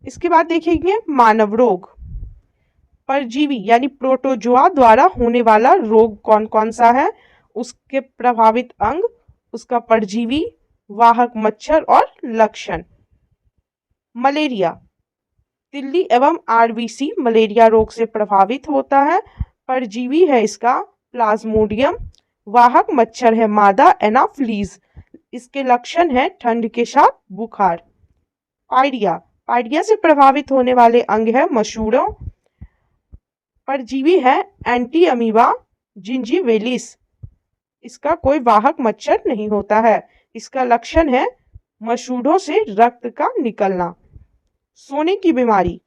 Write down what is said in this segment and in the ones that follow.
इसके बाद देखेंगे मानव रोग। परजीवी यानी प्रोटोजोआ द्वारा होने वाला रोग कौन कौन सा है, उसके प्रभावित अंग, उसका परजीवी, वाहक मच्छर और लक्षण। मलेरिया, तिल्ली एवं आरबीसी मलेरिया रोग से प्रभावित होता है। परजीवी है इसका प्लाज्मोडियम, वाहक मच्छर है मादा एनाफ्लीज। इसके लक्षण है ठंड के साथ बुखार। पायरिया, पायरिया से प्रभावित होने वाले अंग है मसूड़ों। परजीवी है एंटी अमीबा जिंजीवेलिस। इसका कोई वाहक मच्छर नहीं होता है। इसका लक्षण है मसूड़ों से रक्त का निकलना। सोने की बीमारी,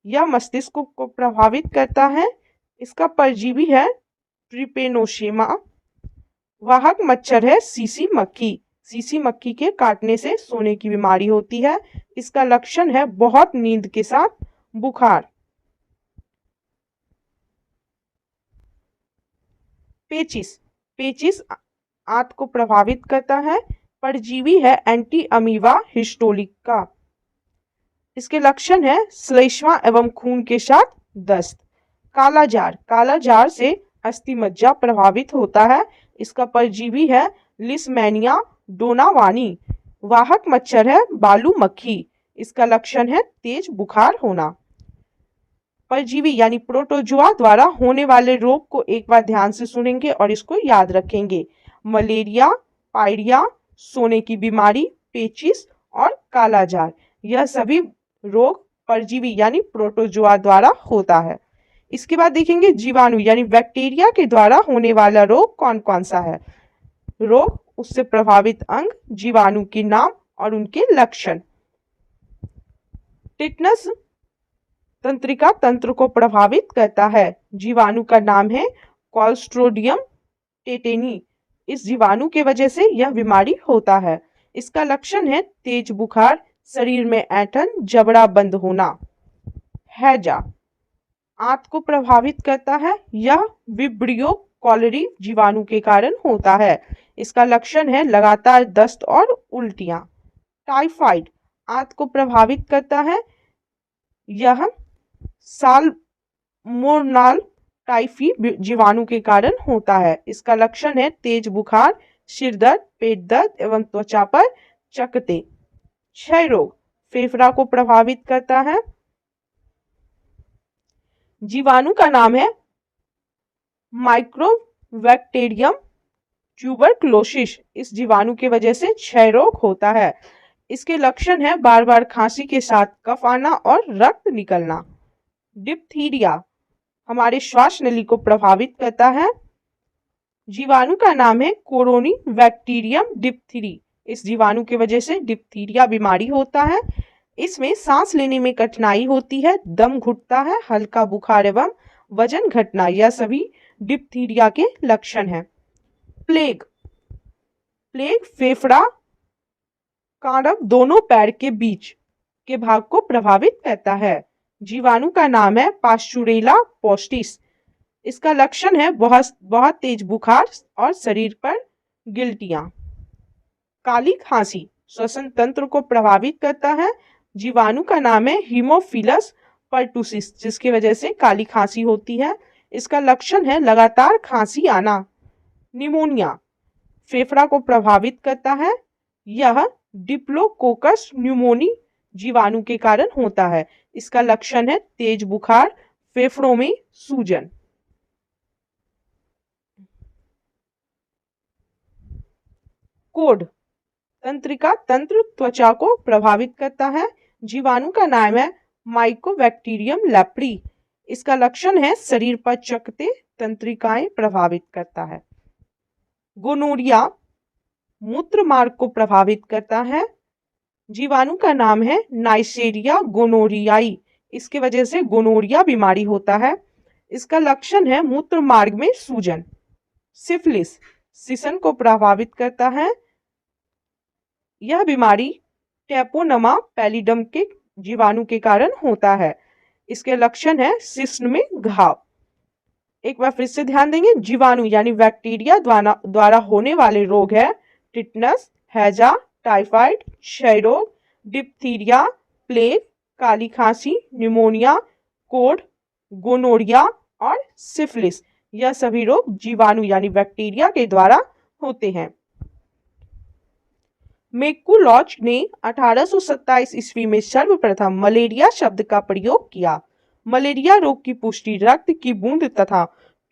यह मस्तिष्क को प्रभावित करता है। इसका परजीवी है ट्रिपेनोसोमा, वाहक मच्छर है सीसी मक्खी। सीसी मक्खी के काटने से सोने की बीमारी होती है। इसका लक्षण है बहुत नींद के साथ बुखार। पेचिस, पेचिस आंत को प्रभावित करता है। परजीवी है एंटी अमीबा हिस्टोलिका। इसके लक्षण है श्लेष्मा एवं खून के साथ दस्त। कालाजार, कालाजार से अस्थि मज्जा प्रभावित होता है। इसका परजीवी है लिस्मेनिया डोनावानी, वाहक मच्छर है बालू मक्खी। इसका लक्षण है तेज बुखार होना। परजीवी यानी प्रोटोजोआ द्वारा होने वाले रोग को एक बार ध्यान से सुनेंगे और इसको याद रखेंगे। मलेरिया, पायरिया, सोने की बीमारी, पेचिस और कालाजार, यह सभी रोग परजीवी यानी प्रोटोजोआ द्वारा होता है। इसके बाद देखेंगे जीवाणु यानी बैक्टीरिया के द्वारा होने वाला रोग कौन कौन सा है। रोग, उससे प्रभावित अंग, जीवाणु के नाम और उनके लक्षण। टिटनस तंत्रिका तंत्र को प्रभावित करता है। जीवाणु का नाम है क्लोस्ट्रीडियम टेटेनी। इस जीवाणु के वजह से यह बीमारी होता है। इसका लक्षण है तेज बुखार, शरीर में ऐंठन, जबड़ा बंद होना। हैजा आंत को प्रभावित करता है। यह विब्रियो कॉलेरी जीवाणु के कारण होता है। इसका लक्षण है लगातार दस्त और उल्टियां। टाइफाइड आंत को प्रभावित करता है। यह साल्मोनेला टाइफी जीवाणु के कारण होता है। इसका लक्षण है तेज बुखार, सिर दर्द, पेट दर्द एवं त्वचा पर चकत्ते। क्षय रोग फेफड़ा को प्रभावित करता है। जीवाणु का नाम है माइक्रोबैक्टीरियम ट्यूबरक्लोसिस। इस जीवाणु की वजह से क्षय रोग होता है। इसके लक्षण है बार बार खांसी के साथ कफ आना और रक्त निकलना। डिप्थीरिया हमारे श्वास नली को प्रभावित करता है। जीवाणु का नाम है कोरोनी बैक्टीरियम डिप्थीरी। इस जीवाणु की वजह से डिप्थीरिया बीमारी होता है। इसमें सांस लेने में कठिनाई होती है, दम घुटता है, हल्का बुखार एवं वजन घटना, यह सभी डिप्थीरिया के लक्षण हैं। प्लेग, प्लेग फेफड़ा कांडव दोनों पैर के बीच के भाग को प्रभावित करता है। जीवाणु का नाम है पास्चुरेला पोस्टिस। इसका लक्षण है बहुत तेज बुखार और शरीर पर गिल्टियां। काली खांसी श्वसन तंत्र को प्रभावित करता है। जीवाणु का नाम है हीमोफिलस पर्टुसिस, जिसकी वजह से काली खांसी होती है। इसका लक्षण है लगातार खांसी आना। निमोनिया फेफड़ा को प्रभावित करता है। यह डिप्लोकोकस न्यूमोनी जीवाणु के कारण होता है। इसका लक्षण है तेज बुखार, फेफड़ों में सूजन। कोढ़ तंत्रिका तंत्र त्वचा को प्रभावित करता है। जीवाणु का नाम है माइकोबैक्टीरियम लेप्री। इसका लक्षण है शरीर पर चकत्ते, तंत्रिकाएं प्रभावित करता है। गोनोरिया मूत्र मार्ग को प्रभावित करता है। जीवाणु का नाम है नाइसेरिया गोनोरियाई। इसके वजह से गोनोरिया बीमारी होता है। इसका लक्षण है मूत्र मार्ग में सूजन। सिफिलिस सिसन को प्रभावित करता है। यह बीमारी टेपोनमा पैलिडम के जीवाणु के कारण होता है। इसके लक्षण है शिश्न में घाव। एक बार फिर से ध्यान देंगे, जीवाणु यानी बैक्टीरिया द्वारा होने वाले रोग है टिटनस, हैजा, टाइफाइड, क्षय रोग, डिप्थीरिया, प्लेग, काली खांसी, निमोनिया, कोढ़, गोनोरिया और सिफिलिस, यह सभी रोग जीवाणु यानी बैक्टीरिया के द्वारा होते हैं। मैकुलॉच ने 1827 ईस्वी में सर्वप्रथम मलेरिया शब्द का प्रयोग किया। मलेरिया रोग की पुष्टि रक्त की बूंद तथा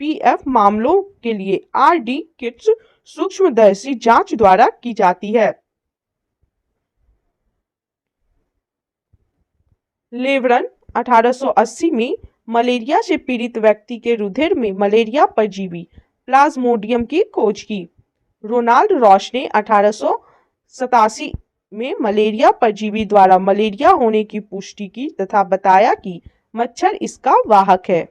पीएफ मामलों के लिए आरडी किट्स सूक्ष्मदर्शी जांच द्वारा की जाती है। लेवरन 1880 में मलेरिया से पीड़ित व्यक्ति के रुधिर में मलेरिया परजीवी प्लाज्मोडियम की खोज की। रोनाल्ड रॉश ने 1887 में मलेरिया परजीवी द्वारा मलेरिया होने की पुष्टि की तथा बताया कि मच्छर इसका वाहक है।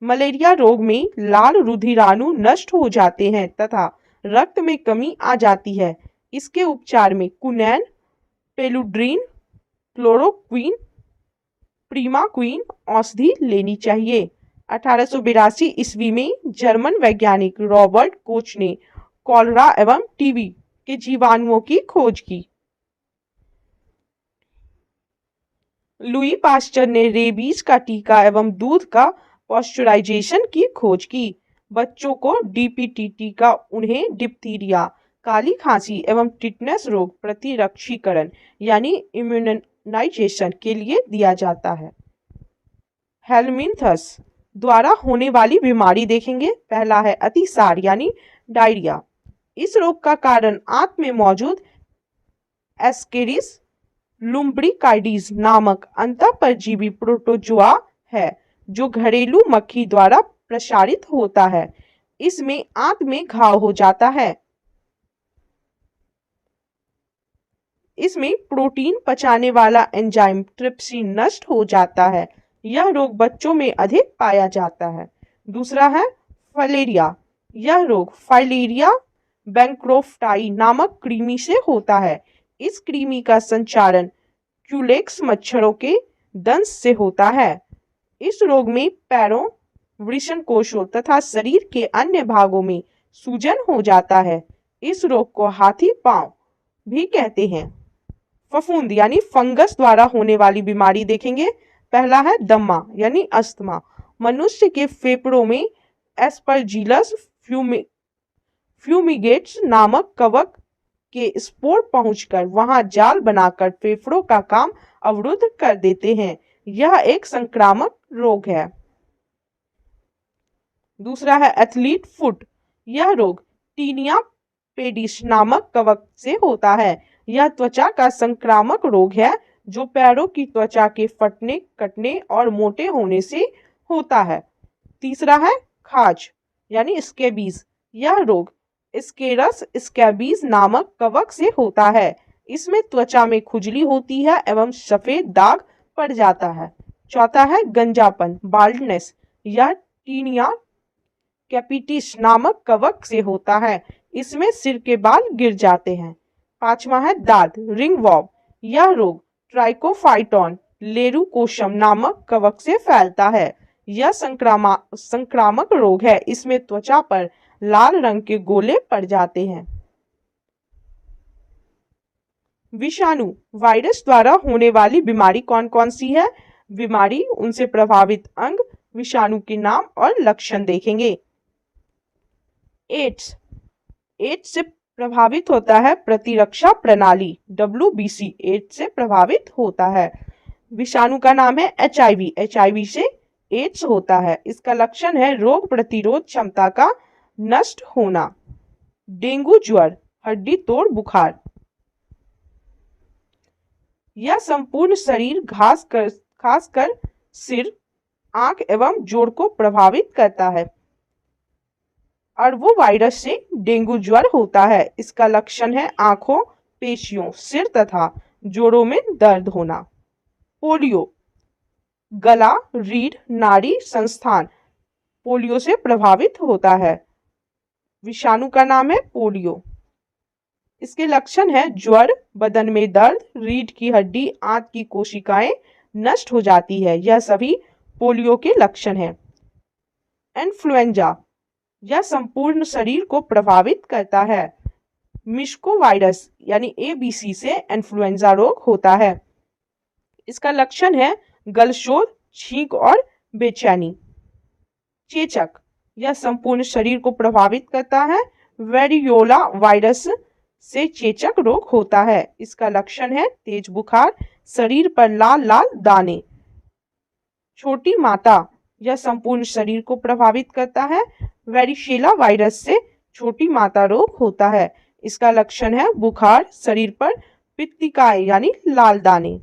मलेरिया रोग में लाल रुधिराणु नष्ट हो जाते हैं तथा रक्त में कमी आ जाती है। इसके उपचार में कुनैन, पेलुड्रीन, क्लोरोक्वीन, प्रीमाक्वीन औषधि लेनी चाहिए। 1882 ईस्वी में जर्मन वैज्ञानिक रॉबर्ट कोच ने कॉलरा एवं टीबी के जीवाणुओं की खोज की। लुई पास्चर ने रेबीज का टीका एवं दूध का पॉस्चराइजेशन की खोज की। बच्चों को डीपीटी का उन्हें डिप्थीरिया, काली खांसी एवं टिटनेस रोग प्रतिरक्षीकरण यानी इम्यूनाइजेशन के लिए दिया जाता है। हेलमिंथस द्वारा होने वाली बीमारी देखेंगे। पहला है अतिसार यानी डायरिया। इस रोग का कारण आंत में मौजूद एस्केरिस लुम्ब्रिकाइडिस नामक अंतःपरजीवी प्रोटोजोआ है जो घरेलू मक्खी द्वारा प्रसारित होता है। इसमें आंत में घाव हो जाता है। इसमें प्रोटीन पचाने वाला एंजाइम ट्रिप्सिन नष्ट हो जाता है। यह रोग बच्चों में अधिक पाया जाता है। दूसरा है फाइलेरिया। यह रोग फाइलेरिया बैंक्रोफ्टाई नामक कृमि से होता है। इस कृमि का संचारण क्यूलेक्स मच्छरों के दंश से होता है। इस रोग में पैरों, वृषण कोशों तथा शरीर के अन्य भागों में सूजन हो जाता है। इस रोग को हाथी पांव भी कहते हैं। फफूंद यानी फंगस द्वारा होने वाली बीमारी देखेंगे। पहला है दम्मा यानी अस्थमा। मनुष्य के फेफड़ों में एस्परजिलस फ्यूमिगेट्स नामक कवक के स्पोर पहुंचकर वहां जाल बनाकर फेफड़ों का काम अवरुद्ध कर देते हैं। यह एक संक्रामक रोग है। दूसरा है एथलीट फुट। यह रोग टीनिया पेडिस नामक कवक से होता है। यह त्वचा का संक्रामक रोग है जो पैरों की त्वचा के फटने, कटने और मोटे होने से होता है। तीसरा है खाज यानी स्कैबीज। यह रोग स्केरस स्कैबीज नामक कवक से होता है। इसमें त्वचा में खुजली होती है एवं सफेद दाग पड़ जाता है। चौथा है गंजापन बाल्डनेस। यह टीनिया कैपिटिस नामक कवक से होता है। इसमें सिर के बाल गिर जाते हैं। पांचवा है दाद रिंगवॉर्म। यह रोग ट्राइकोफाइटॉन लेरुकोशम नामक कवक से फैलता है। यह संक्रामक रोग है। इसमें त्वचा पर लाल रंग के गोले पड़ जाते हैं। विषाणु वायरस द्वारा होने वाली बीमारी कौन कौन सी है? बीमारी, उनसे प्रभावित अंग, विषाणु के नाम और लक्षण देखेंगे। एड्स। एड्स से प्रभावित होता है प्रतिरक्षा प्रणाली। WBC एड्स से प्रभावित होता है। विषाणु का नाम है HIV। HIV से एड्स होता है। इसका लक्षण है रोग प्रतिरोध क्षमता का नष्ट होना। डेंगू ज्वर, हड्डी तोड़ बुखार। यह संपूर्ण शरीर खासकर सिर, आंख एवं जोड़ को प्रभावित करता है। अर्बो वायरस से डेंगू ज्वर होता है। इसका लक्षण है आंखों, पेशियों, सिर तथा जोड़ों में दर्द होना। पोलियो, गला, रीढ़, नाड़ी संस्थान पोलियो से प्रभावित होता है। विषाणु का नाम है पोलियो। इसके लक्षण है ज्वर, बदन में दर्द, रीढ़ की हड्डी, आंत की कोशिकाएं नष्ट हो जाती है। यह सभी पोलियो के लक्षण हैं। इन्फ्लुएंजा, यह संपूर्ण शरीर को प्रभावित करता है। मिस्को वायरस यानी ABC से इन्फ्लुएंजा रोग होता है। इसका लक्षण है गलशोथ, छींक और बेचैनी। चेचक, यह संपूर्ण शरीर को प्रभावित करता है। वेरियोला वायरस से चेचक रोग होता है। इसका लक्षण है तेज बुखार, शरीर पर लाल लाल दाने। छोटी माता, यह संपूर्ण शरीर को प्रभावित करता है। वेरिशेला वायरस से छोटी माता रोग होता है। इसका लक्षण है बुखार, शरीर पर पित्तिकाएं यानी लाल दाने।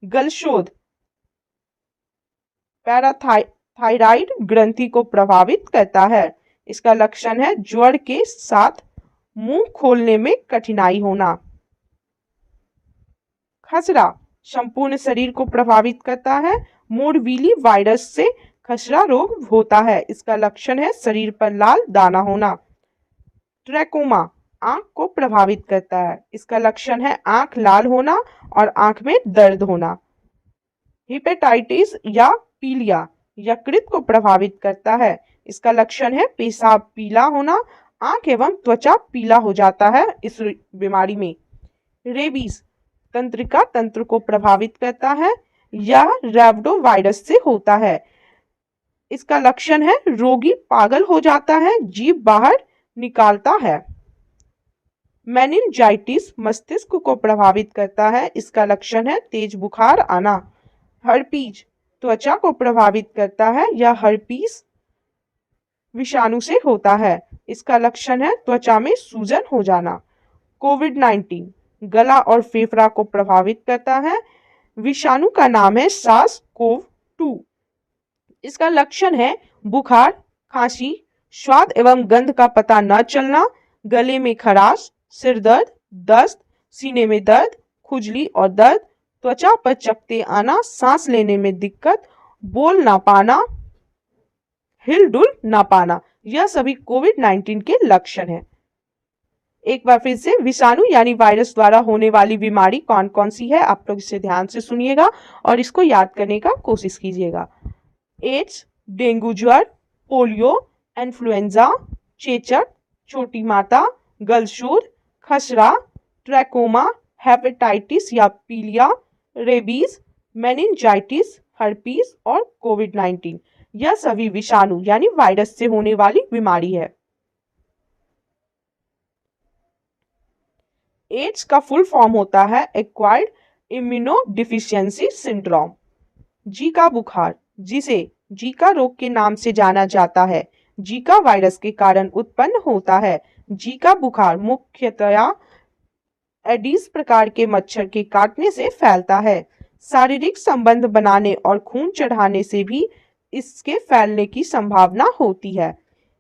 गलशोथ, पैराथायराइड ग्रंथि को प्रभावित करता है। इसका लक्षण है ज्वर के साथ मुंह खोलने में कठिनाई होना। खसरा, संपूर्ण शरीर को प्रभावित करता है। मोरबीली वायरस से खसरा रोग होता है। इसका लक्षण है शरीर पर लाल दाना होना। ट्रैकोमा, आंख को प्रभावित करता है। इसका लक्षण है आंख लाल होना और आंख में दर्द होना। हेपेटाइटिस या पीलिया, यकृत को प्रभावित करता है। इसका लक्षण है पेशाब पीला होना, आंख एवं त्वचा पीला हो जाता है इस बीमारी में। रेबीज, तंत्रिका तंत्र को प्रभावित करता है। यह रैबिडो वायरस से होता है। इसका लक्षण है रोगी पागल हो जाता है, जीभ बाहर निकालता है। मेनिंजाइटिस मस्तिष्क को प्रभावित करता है। इसका लक्षण है तेज बुखार आना। हर्पीज, त्वचा को प्रभावित करता है। यह हर्पीस विषाणु से होता है। इसका लक्षण है त्वचा में सूजन हो जाना। कोविड-19 गला और फेफड़ा को प्रभावित करता है। विषाणु का नाम है सार्स-कोव-2। इसका लक्षण है बुखार, खांसी, स्वाद एवं गंध का पता न चलना, गले में खराश, सिर दर्द, दस्त, सीने में दर्द, खुजली और दर्द, त्वचा पर चकत्ते आना, सांस लेने में दिक्कत, बोल ना पाना, हिलडुल ना पाना, यह सभी कोविड-19 के लक्षण हैं। एक बार फिर से विषाणु यानी वायरस द्वारा होने वाली बीमारी कौन कौन सी है, आप लोग इसे ध्यान से सुनिएगा और इसको याद करने का कोशिश कीजिएगा। एड्स, डेंगू ज्वर, पोलियो, इन्फ्लुएंजा, चेचक, छोटी माता, गलशोथ, खसरा, ट्रैकोमा, हेपेटाइटिस या पीलिया, रेबीज, मेनिंजाइटिस, हर्पीस और कोविड-19, यह सभी विषाणु यानी वायरस से होने वाली बीमारी है। एड्स का फुल फॉर्म होता है एक्वायर्ड इम्यूनोडिफिशियेंसी सिंड्रोम। जीका बुखार, जिसे जीका रोग के नाम से जाना जाता है, जीका वायरस के कारण उत्पन्न होता है। जीका बुखार मुख्यतया एडिस प्रकार के मच्छर के काटने से फैलता है। शारीरिक संबंध बनाने और खून चढ़ाने से भी इसके फैलने की संभावना होती है।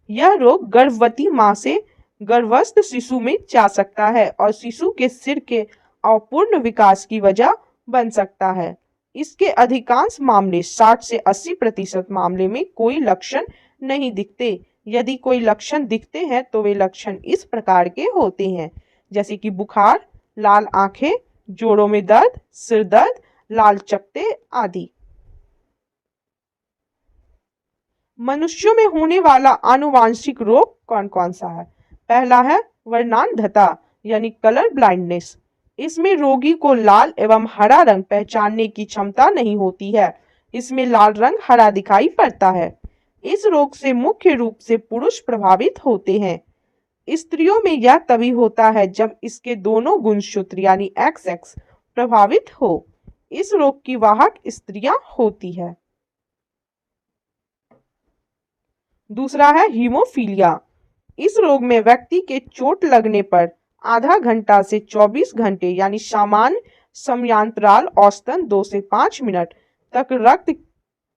यह रोग गर्भवती मां से गर्भस्थ शिशु में जा सकता है और शिशु के सिर के अपूर्ण विकास की वजह बन सकता है। इसके अधिकांश मामले 60 से 80% मामले में कोई लक्षण नहीं दिखते। यदि कोई लक्षण दिखते हैं तो वे लक्षण इस प्रकार के होते हैं, जैसे कि बुखार, लाल आंखें, जोड़ों में दर्द, सिर दर्द, लाल चकत्ते आदि। मनुष्यों में होने वाला आनुवांशिक रोग कौन कौन सा है? पहला है वर्णांधता यानी कलर ब्लाइंडनेस। इसमें रोगी को लाल एवं हरा रंग पहचानने की क्षमता नहीं होती है। इसमें लाल रंग हरा दिखाई पड़ता है। इस रोग से मुख्य रूप से पुरुष प्रभावित होते हैं। स्त्रियों में यह तभी होता है जब इसके दोनों गुणसूत्र यानी XX प्रभावित हो। इस रोग की वाहक स्त्रियां होती है। दूसरा है हीमोफीलिया। इस रोग में व्यक्ति के चोट लगने पर आधा घंटा से 24 घंटे यानी सामान्य समयांतराल औसतन 2 से 5 मिनट तक रक्त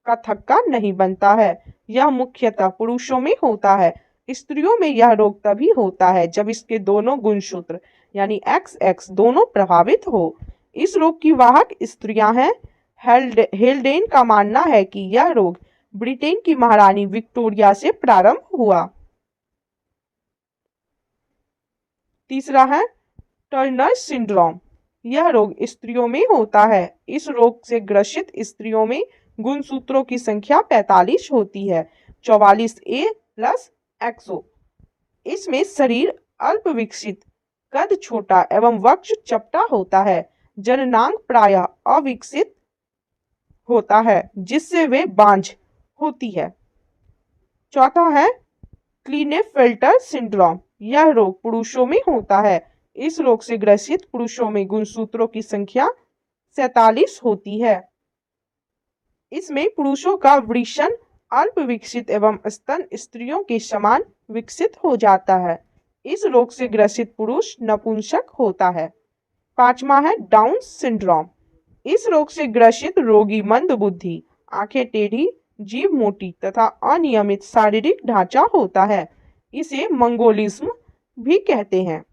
का थक्का नहीं बनता है। यह मुख्यतः पुरुषों में होता है। स्त्रियों में यह रोग तभी होता है जब इसके दोनों गुणसूत्र यानी XX दोनों प्रभावित हो। इस रोग की वाहक स्त्रियां हैं। हेल्डेन का मानना है कि यह रोग ब्रिटेन की महारानी विक्टोरिया से प्रारंभ हुआ। तीसरा है टर्नर सिंड्रोम। यह रोग स्त्रियों में होता है। इस रोग से ग्रसित स्त्रियों में गुणसूत्रों की संख्या 45 होती है, 44A प्लस XO। इसमें शरीर अल्प विकसित, कद छोटा एवं वक्ष चपटा होता है। जननांग प्रायः अविकसित होता है जिससे वे बांझ होती है। चौथा है क्लीनेफेल्टर सिंड्रोम। यह रोग पुरुषों में होता है। इस रोग से ग्रसित पुरुषों में गुणसूत्रों की संख्या 47 होती है। इसमें पुरुषों का वृषण अल्प विकसित एवं स्तन स्त्रियों के समान विकसित हो जाता है। इस रोग से ग्रसित पुरुष नपुंसक होता है। पांचवा है डाउन सिंड्रोम। इस रोग से ग्रसित रोगी मंद बुद्धि, आंखें टेढ़ी, जीभ मोटी तथा अनियमित शारीरिक ढांचा होता है। इसे मंगोलिज्म भी कहते हैं।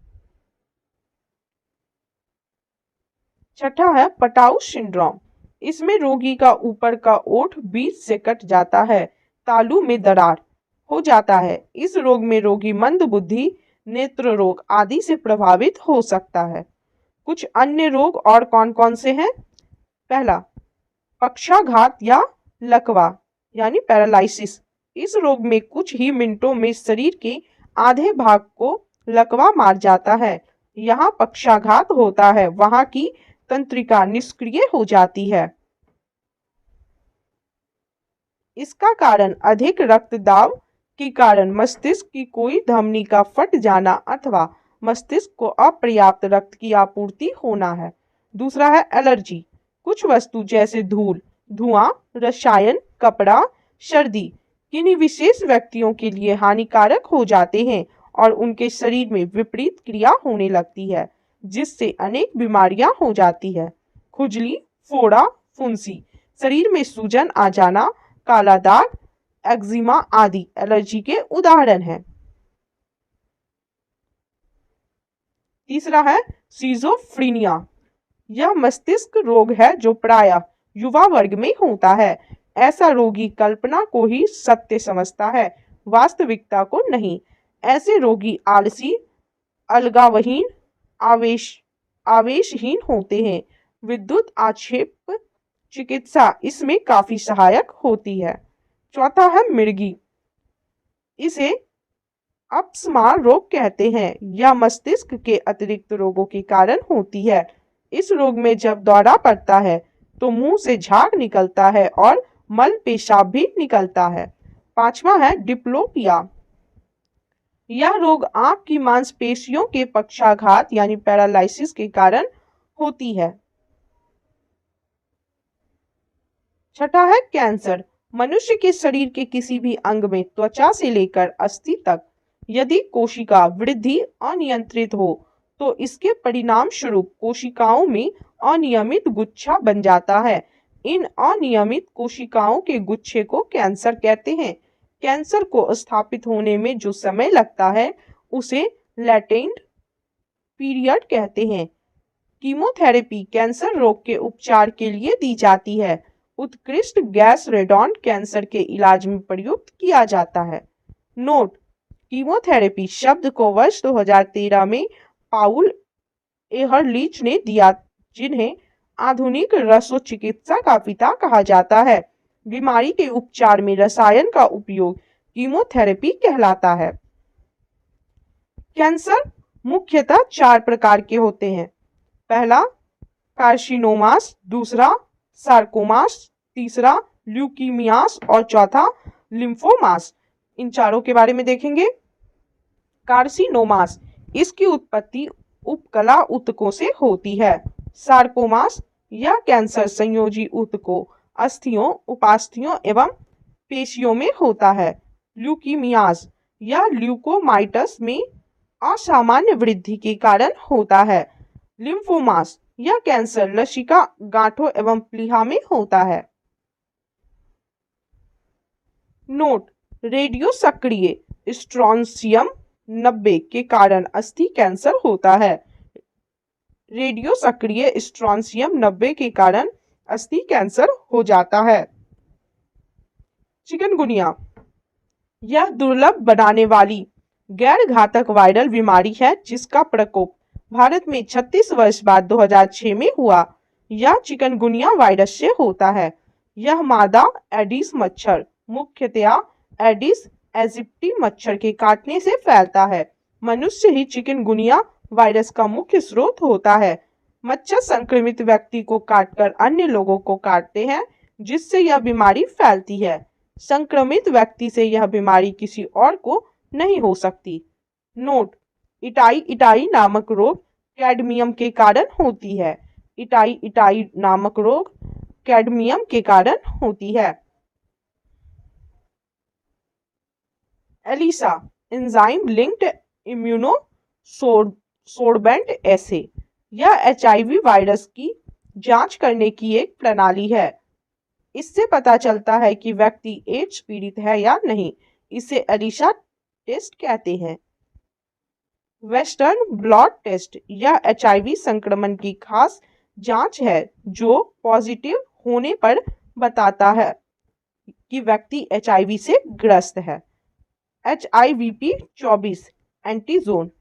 छठा है पटाउ सिंड्रोम। इसमें रोगी का ऊपर का ओठ बीच से कट जाता है, तालू में दरार हो जाता है। इस रोग में रोगी मंद बुद्धि, नेत्र रोग आदि से प्रभावित हो सकता है। कुछ अन्य रोग और कौन कौन से हैं? पहला, पक्षाघात या लकवा यानी पैरालिसिस। इस रोग में कुछ ही मिनटों में शरीर के आधे भाग को लकवा मार जाता है। यहाँ पक्षाघात होता है, वहां की तंत्रिका निष्क्रिय हो जाती है। इसका कारण अधिक रक्तदाब के कारण मस्तिष्क की कोई धमनी का फट जाना अथवा मस्तिष्क को अपर्याप्त रक्त की आपूर्ति होना है। दूसरा है एलर्जी। कुछ वस्तु जैसे धूल, धुआं, रसायन, कपड़ा, सर्दी किन्हीं विशेष व्यक्तियों के लिए हानिकारक हो जाते हैं और उनके शरीर में विपरीत क्रिया होने लगती है, जिससे अनेक बीमारियां हो जाती है। खुजली, फोड़ा, फुंसी, शरीर में सूजन आ जाना, काला दाग, एक्जिमा आदि एलर्जी के उदाहरण हैं। तीसरा है सिजोफ्रीनिया। यह मस्तिष्क रोग है जो प्रायः युवा वर्ग में होता है। ऐसा रोगी कल्पना को ही सत्य समझता है, वास्तविकता को नहीं। ऐसे रोगी आलसी, अलगावहीन, आवेशहीन होते हैं। विद्युत आक्षेप चिकित्सा इसमें काफी सहायक होती है। चौथा है मिर्गी। इसे अपस्मार रोग कहते हैं। यह मस्तिष्क के अतिरिक्त रोगों के कारण होती है। इस रोग में जब दौरा पड़ता है तो मुंह से झाग निकलता है और मल पेशाब भी निकलता है। पांचवा है डिप्लोपिया। यह रोग आंख की मांसपेशियों के पक्षाघात यानी पैरालिसिस के कारण होती है। छठा है कैंसर। मनुष्य के शरीर के किसी भी अंग में त्वचा से लेकर अस्थि तक यदि कोशिका वृद्धि अनियंत्रित हो तो इसके परिणाम स्वरूप कोशिकाओं में अनियमित गुच्छा बन जाता है। इन अनियमित कोशिकाओं के गुच्छे को कैंसर कहते हैं। कैंसर को स्थापित होने में जो समय लगता है उसे लैटेंट पीरियड कहते हैं। कीमोथेरेपी कैंसर रोग के उपचार के लिए दी जाती है। उत्कृष्ट गैस रेडॉन कैंसर के इलाज में प्रयुक्त किया जाता है। नोट: कीमोथेरेपी शब्द को वर्ष 2013 में पाउल एहरलिच ने दिया, जिन्हें आधुनिक रसोचिकित्सा का पिता कहा जाता है। बीमारी के उपचार में रसायन का उपयोग कीमोथेरेपी कहलाता है। कैंसर मुख्यतः 4 प्रकार के होते हैं। पहला कार्सिनोमास, दूसरा सार्कोमास, तीसरा ल्यूकीमियास और चौथा लिम्फोमास। इन चारों के बारे में देखेंगे। कार्सिनोमास, इसकी उत्पत्ति उपकला ऊतकों से होती है। सार्कोमास, यह कैंसर संयोजी ऊतकों, अस्थियों, उपास्थि एवं पेशियों में होता है। ल्यूकीमियास, यह ल्यूकोमाइटस में असामान्य वृद्धि के कारण होता है। लिम्फोमास, यह कैंसर लसिका गांठों एवं प्लीहा में होता है। नोट: रेडियो सक्रिय स्ट्रोंसियम 90 के कारण अस्थि कैंसर होता है। रेडियो सक्रिय स्ट्रोंसियम 90 के कारण अस्थि कैंसर हो जाता है। चिकनगुनिया, यह दुर्लभ बनाने वाली गैर घातक वायरल बीमारी है जिसका प्रकोप भारत में 36 वर्ष बाद 2006 में हुआ। यह चिकनगुनिया वायरस से होता है। यह मादा एडिस मच्छर, मुख्यतया एडिस एजिप्टी मच्छर के काटने से फैलता है। मनुष्य ही चिकनगुनिया वायरस का मुख्य स्रोत होता है। मच्छर संक्रमित व्यक्ति को काटकर अन्य लोगों को काटते हैं, जिससे यह बीमारी फैलती है। संक्रमित व्यक्ति से यह बीमारी किसी और को नहीं हो सकती। नोट: इटाई इटाई नामक रोग कैडमियम के कारण होती है। इटाई इटाई नामक रोग कैडमियम के कारण होती है। एलिसा एंजाइम लिंक्ड इम्यूनो सोर्बेंट एसे, यह एचआईवी वायरस की जांच करने की एक प्रणाली है। इससे पता चलता है कि व्यक्ति एड्स पीड़ित है या नहीं। इसे एलिसा टेस्ट कहते हैं। वेस्टर्न ब्लॉट टेस्ट, यह एचआईवी संक्रमण की खास जांच है जो पॉजिटिव होने पर बताता है कि व्यक्ति एचआईवी से ग्रस्त है। HIV-24 एंटीजोन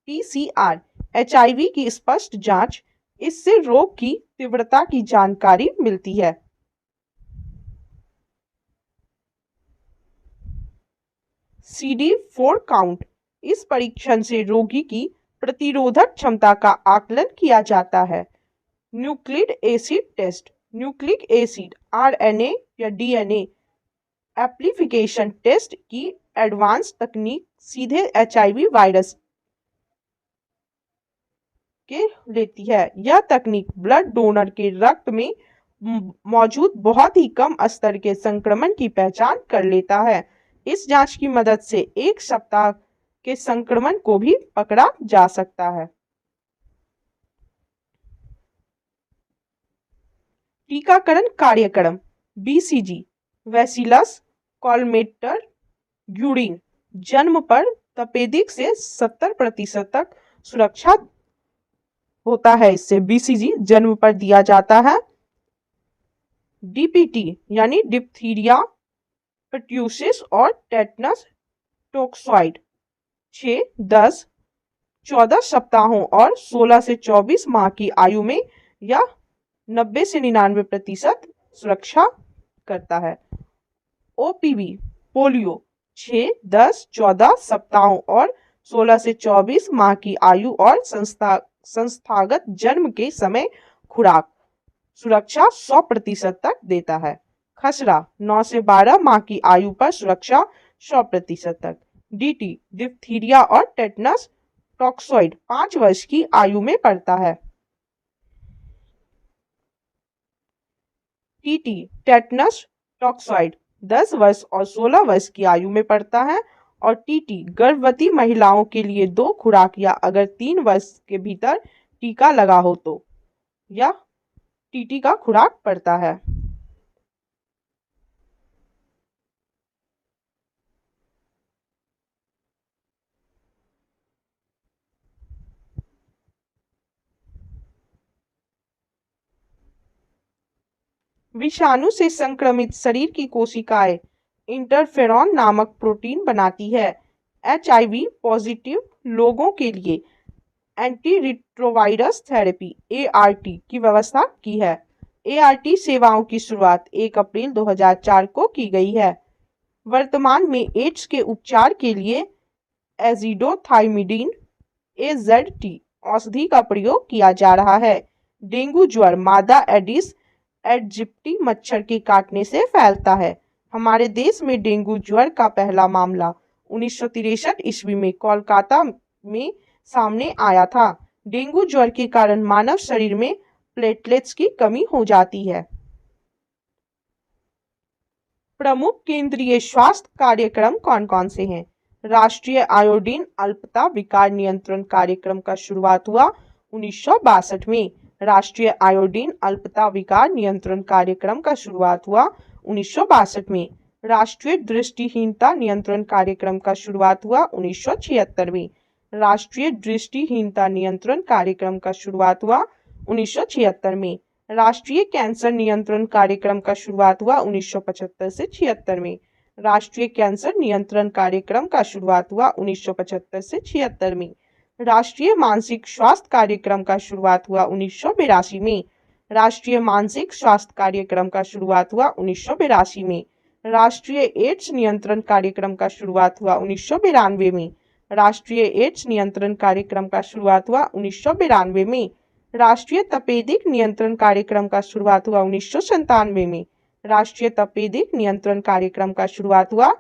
PCR एचआईवी की स्पष्ट जांच, इससे रोग की तीव्रता की जानकारी मिलती है। CD4 काउंट, इस परीक्षण से रोगी की प्रतिरोधक क्षमता का आकलन किया जाता है। Nucleic acid test, nucleic acid RNA या DNA एप्लीफिकेशन टेस्ट की एडवांस तकनीक सीधे एचआईवी वायरस के लेती है। यह तकनीक ब्लड डोनर के रक्त में मौजूद बहुत ही कम स्तर के संक्रमण की पहचान कर लेता है। इस जांच की मदद से 1 सप्ताह के संक्रमण को भी पकड़ा जा सकता है। टीकाकरण कार्यक्रम BCG बैसिलस कॉलमेटर ग्यूरिन, जन्म पर तपेदिक से 70% तक सुरक्षा होता है। इससे BCG जन्म पर दिया जाता है। DPT यानी डिप्थीरिया, पर्ट्यूसिस और टेटनस टोक्साइड 6, 10, 14 सप्ताहों और 16 से 24 माह की आयु में यह 90 से 99% सुरक्षा करता है। OPV पोलियो 6, 10, 14 सप्ताहों और 16 से 24 माह की आयु और संस्थागत जन्म के समय खुराक सुरक्षा 100% तक देता है। खसरा 9 से 12 माह की आयु पर सुरक्षा 100% तक। DT डिप्थीरिया और टेटनस टॉक्सॉइड 5 वर्ष की आयु में पड़ता है। TT टेटनस टॉक्सॉइड 10 वर्ष और 16 वर्ष की आयु में पड़ता है। और TT गर्भवती महिलाओं के लिए 2 खुराक या अगर 3 वर्ष के भीतर टीका लगा हो तो यह TT का खुराक पड़ता है। विषाणु से संक्रमित शरीर की कोशिकाएं इंटरफेरॉन नामक प्रोटीन बनाती है। HIV पॉजिटिव लोगों के लिए एंटी रिट्रोवायरस थेरेपी ART की व्यवस्था की है। ART सेवाओं की शुरुआत 1 अप्रैल 2004 को की गई है। वर्तमान में एड्स के उपचार के लिए एजिडोथाइमिडीन AZT औषधि का प्रयोग किया जा रहा है। डेंगू ज्वर मादा एडिस एजिप्टी मच्छर के काटने से फैलता है। हमारे देश में डेंगू ज्वर का पहला मामला 1963 ईस्वी में कोलकाता में सामने आया था। डेंगू ज्वर के कारण मानव शरीर में प्लेटलेट्स की कमी हो जाती है। प्रमुख केंद्रीय स्वास्थ्य कार्यक्रम कौन कौन से हैं? राष्ट्रीय आयोडीन अल्पता विकार नियंत्रण कार्यक्रम का शुरुआत हुआ 1962 में। राष्ट्रीय आयोडीन अल्पता विकार नियंत्रण कार्यक्रम का शुरुआत हुआ 1962 में। राष्ट्रीय दृष्टिहीनता नियंत्रण कार्यक्रम का शुरुआत हुआ 1976 में। राष्ट्रीय दृष्टिहीनता नियंत्रण कार्यक्रम का शुरुआत हुआ 1976 में। राष्ट्रीय कैंसर नियंत्रण कार्यक्रम का शुरुआत हुआ 1975 से 76 में। राष्ट्रीय कैंसर नियंत्रण कार्यक्रम का शुरुआत हुआ 1975 से 76 में। राष्ट्रीय मानसिक स्वास्थ्य कार्यक्रम का शुरुआत हुआ 1982 में। राष्ट्रीय मानसिक स्वास्थ्य कार्यक्रम का शुरुआत हुआ 1982 में। राष्ट्रीय एड्स नियंत्रण कार्यक्रम का शुरुआत हुआ 1992 में। राष्ट्रीय एड्स नियंत्रण कार्यक्रम का शुरुआत हुआ 1992 में। राष्ट्रीय तपेदिक नियंत्रण कार्यक्रम का शुरुआत हुआ 1997 में। राष्ट्रीय तपेदिक नियंत्रण कार्यक्रम का शुरुआत हुआ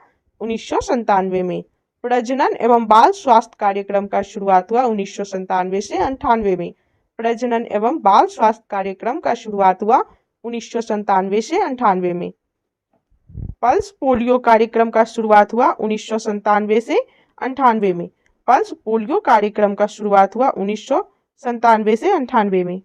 1997 में। प्रजनन एवं बाल स्वास्थ्य कार्यक्रम का शुरुआत हुआ 1997 से 98 में। प्रजनन एवं बाल स्वास्थ्य कार्यक्रम का शुरुआत हुआ 1997 से 98 में। पल्स पोलियो कार्यक्रम का शुरुआत हुआ 1997 से 98 में। पल्स पोलियो कार्यक्रम का शुरुआत हुआ 1997 से 98 में।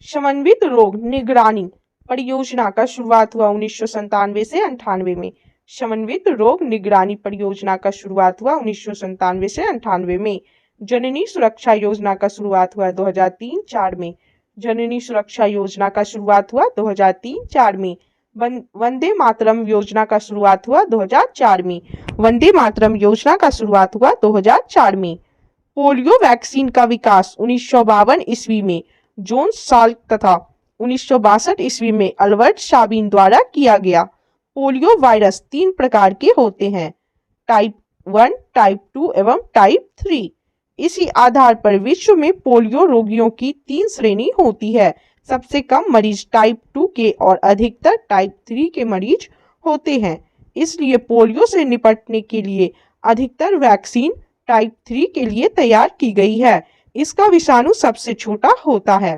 समन्वित रोग निगरानी परियोजना का शुरुआत हुआ 1997 से 98 में। समन्वित रोग निगरानी परियोजना का शुरुआत हुआ 1997 से 98 में। जननी सुरक्षा योजना का शुरुआत हुआ 2003-04 में। जननी सुरक्षा योजना का शुरुआत हुआ 2003-04 में। वंदे मातरम योजना का शुरुआत हुआ 2004 में। वंदे मातरम योजना का शुरुआत हुआ 2004 में। पोलियो वैक्सीन का विकास 1952 ईस्वी में जोन साल्क तथा 1962 ईस्वी में अल्बर्ट साबिन द्वारा किया गया। पोलियो वायरस 3 प्रकार के होते हैं, टाइप 1, टाइप 2 एवं टाइप 3। इसी आधार पर विश्व में पोलियो रोगियों की 3 श्रेणी होती है। सबसे कम मरीज टाइप 2 के और अधिकतर टाइप 3 के मरीज होते हैं। इसलिए पोलियो से निपटने के लिए अधिकतर वैक्सीन टाइप 3 के लिए तैयार की गई है। इसका विषाणु सबसे छोटा होता है।